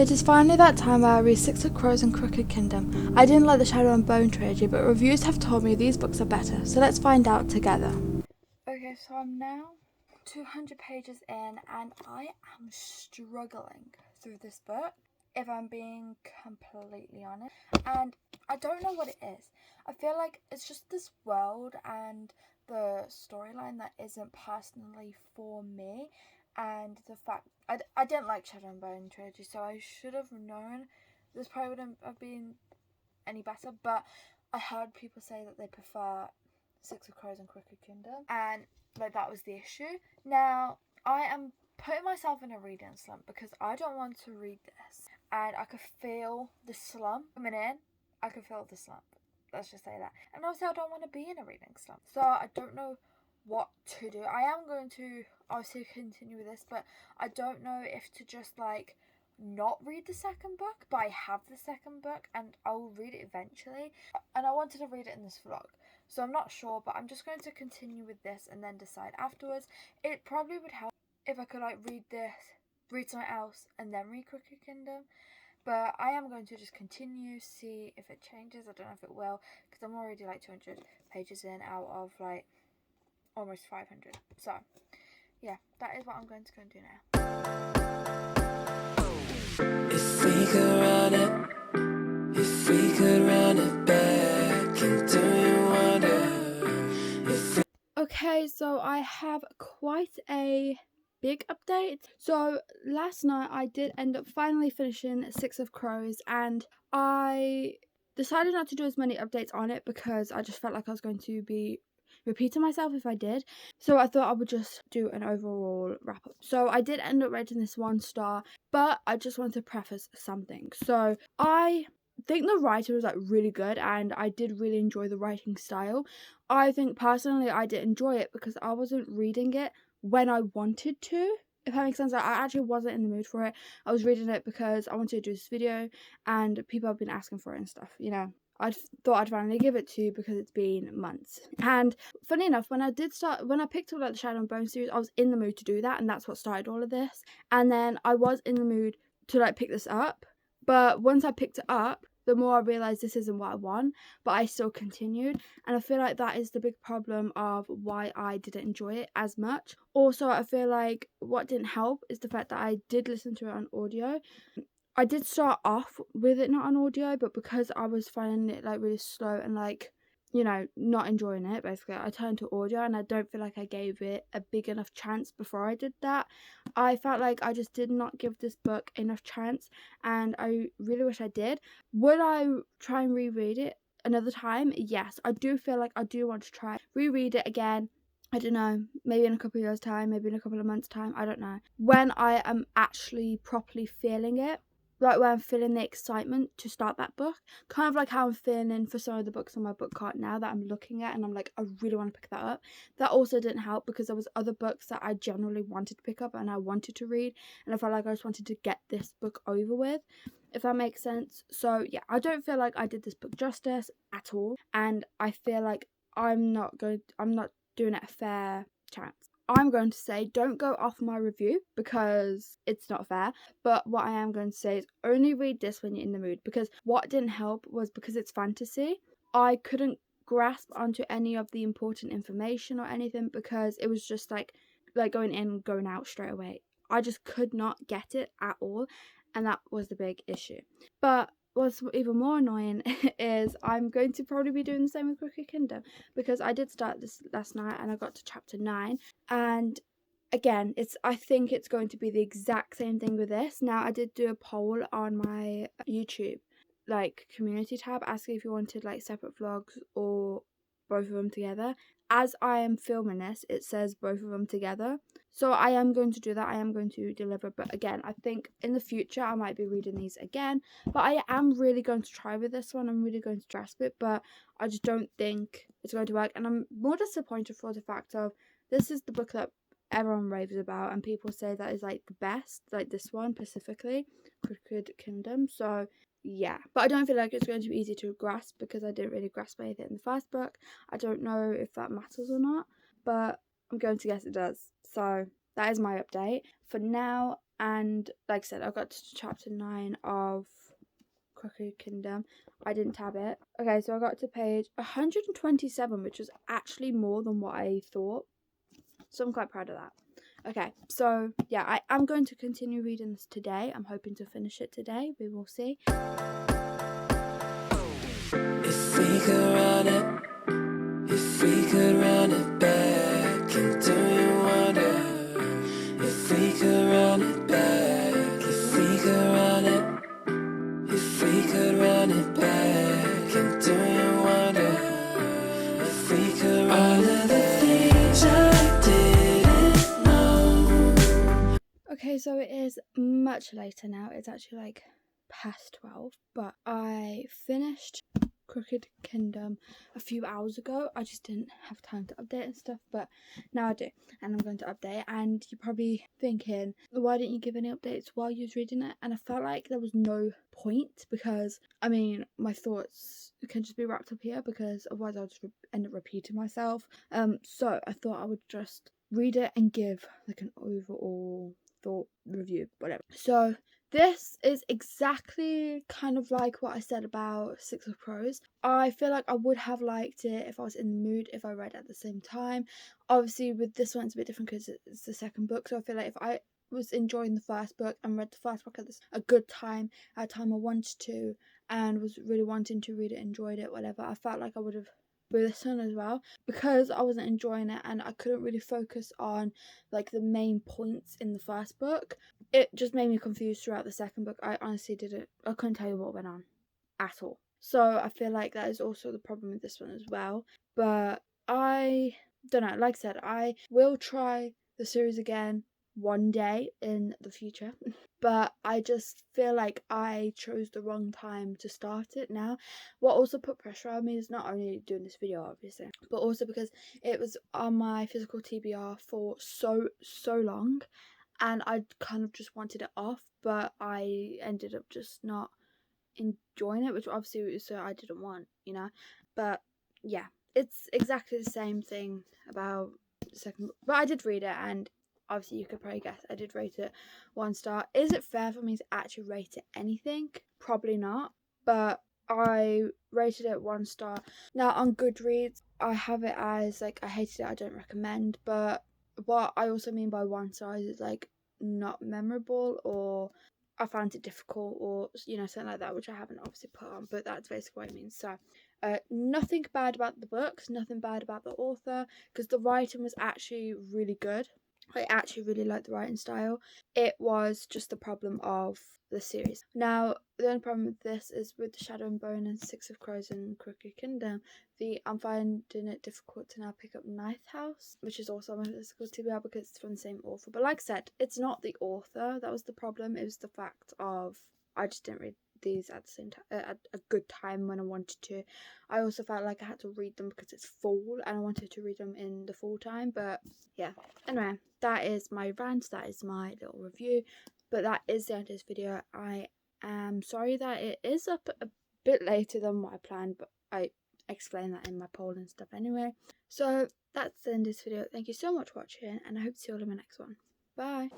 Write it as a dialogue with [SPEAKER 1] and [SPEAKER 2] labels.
[SPEAKER 1] It is finally that time where I read Six of Crows and Crooked Kingdom. I didn't like the Shadow and Bone trilogy, but reviews have told me these books are better, so let's find out together. Okay, so I'm now 200 pages in and I am struggling through this book, if I'm being completely honest. And I don't know what it is. I feel like it's just this world and the storyline that isn't personally for me. And the fact I didn't like Shadow and Bone trilogy, so I should have known this probably wouldn't have been any better. But I heard people say that they prefer Six of Crows and Crooked Kingdom, and like that was the issue. Now I am putting myself in a reading slump because I don't want to read this, and I could feel the slump coming in. I could feel the slump. Let's just say that. And also, I don't want to be in a reading slump, so I don't know what to do. I am going to obviously continue with this, but I don't know if to just like not read the second book, but I have the second book and I will read it eventually, and I wanted to read it in this vlog, so I'm not sure, but I'm just going to continue with this and then decide afterwards. It probably would help if I could like read this, read something else, and then read Crooked Kingdom. But I am going to just continue, see if it changes. I don't know if it will, because I'm already like 200 pages in out of like almost 500. So yeah, that is what I'm going to go and do now.
[SPEAKER 2] If we could run it, if we could run it back, and do you wonder?
[SPEAKER 1] Okay, so I have quite a big update. So last night I did end up finally finishing Six of Crows, and I decided not to do as many updates on it because I just felt like I was going to be repeating myself if I did. So I thought I would just do an overall wrap up. So I did end up rating this 1 star, but I just wanted to preface something. So I think the writer was like really good and I did really enjoy the writing style. I think personally I did enjoy it because I wasn't reading it when I wanted to, if that makes sense. Like, I actually wasn't in the mood for it. I was reading it because I wanted to do this video and people have been asking for it and stuff, you know. I thought I'd finally give it to because it's been months. And funny enough, when I picked up like the Shadow and Bone series, I was in the mood to do that, and that's what started all of this. And then I was in the mood to like pick this up, but once I picked it up, the more I realised this isn't what I want, but I still continued. And I feel like that is the big problem of why I didn't enjoy it as much. Also, I feel like what didn't help is the fact that I did listen to it on audio. I did start off with it not on audio, but because I was finding it like really slow and like, you know, not enjoying it, basically, I turned to audio, and I don't feel like I gave it a big enough chance before I did that. I felt like I just did not give this book enough chance, and I really wish I did. Would I try and reread it another time? Yes, I do feel like I do want to try reread it again. I don't know, maybe in a couple of years' time, maybe in a couple of months' time, I don't know. When I am actually properly feeling it, like when I'm feeling the excitement to start that book, kind of like how I'm feeling for some of the books on my book cart now that I'm looking at and I'm like, I really want to pick that up. That also didn't help because there was other books that I generally wanted to pick up and I wanted to read, and I felt like I just wanted to get this book over with, if that makes sense. So yeah, I don't feel like I did this book justice at all, and I feel like I'm not doing it a fair chance. I'm going to say don't go off my review because it's not fair, but what I am going to say is only read this when you're in the mood, because what didn't help was because it's fantasy, I couldn't grasp onto any of the important information or anything because it was just like going in and going out straight away. I just could not get it at all, and that was the big issue. But what's even more annoying is I'm going to probably be doing the same with Crooked Kingdom, because I did start this last night and I got to chapter 9, and again, I think it's going to be the exact same thing with this. Now, I did do a poll on my YouTube like community tab asking if you wanted like separate vlogs or both of them together. As I am filming this, it says both of them together, so I am going to do that. I am going to deliver, but again, I think in the future I might be reading these again, but I am really going to try with this one. I'm really going to grasp it, but I just don't think it's going to work, and I'm more disappointed for the fact of this is the book that everyone raves about and people say that is like the best, like this one specifically, Crooked Kingdom. So yeah, but I don't feel like it's going to be easy to grasp because I didn't really grasp anything in the first book. I don't know if that matters or not, but I'm going to guess it does. So that is my update for now, and like I said, I got to chapter 9 of Crooked Kingdom. I didn't tab it. Okay, so I got to page 127, which was actually more than what I thought. So I'm quite proud of that. Okay, so yeah, I am going to continue reading this today. I'm hoping to finish it today. We will see.
[SPEAKER 2] If we could run it, if we could run it back, and do you wonder if we could run it back, if we could run it, if we could run it back, and do you wonder if we could run all of the things I didn't know.
[SPEAKER 1] Okay, so it is much later now. It's actually like past 12, but I finished Crooked Kingdom a few hours ago. I just didn't have time to update and stuff, but now I do, and I'm going to update. And you're probably thinking, why didn't you give any updates while you was reading it? And I felt like there was no point, because I mean, my thoughts can just be wrapped up here, because otherwise I'll just end up repeating myself. So I thought I would just read it and give like an overall thought review, whatever. So this is exactly kind of like what I said about Six of Crows. I feel like I would have liked it if I was in the mood, if I read at the same time. Obviously with this one it's a bit different because it's the second book, so I feel like if I was enjoying the first book and read the first book at a good time, at a time I wanted to, and was really wanting to read it, enjoyed it, whatever, I felt like I would have with this one as well, because I wasn't enjoying it and I couldn't really focus on like the main points in the first book. It just made me confused throughout the second book. I honestly I couldn't tell you what went on at all. So I feel like that is also the problem with this one as well. But I don't know, like I said, I will try the series again one day in the future, but I just feel like I chose the wrong time to start it now. What also put pressure on me is not only doing this video obviously, but also because it was on my physical TBR for so long, and I kind of just wanted it off, but I ended up just not enjoying it, which obviously so I didn't want, but yeah, it's exactly the same thing about the second book. But I did read it, and obviously you could probably guess I did rate it 1 star. Is it fair for me to actually rate it anything? Probably not, but I rated it 1 star. Now on Goodreads I have it as like I hated it, I don't recommend, but what I also mean by 1 star is like not memorable, or I found it difficult, or something like that, which I haven't obviously put on, but that's basically what it means. So nothing bad about the books, nothing bad about the author, because the writing was actually really good. I actually really liked the writing style. It was just the problem of the series. Now, the only problem with this is with the Shadow and Bone and Six of Crows and Crooked Kingdom, I'm finding it difficult to now pick up Ninth House, which is also my physical TBR because it's from the same author. But like I said, it's not the author that was the problem. It was the fact of I just didn't read these at the same time at a good time when I wanted to. I also felt like I had to read them because it's fall and I wanted to read them in the fall time. But yeah, anyway, that is my rant, that is my little review, but that is the end of this video. I am sorry that it is up a bit later than what I planned, but I explained that in my poll and stuff anyway. So that's the end of this video. Thank you so much for watching, and I hope to see you all in my next one. Bye.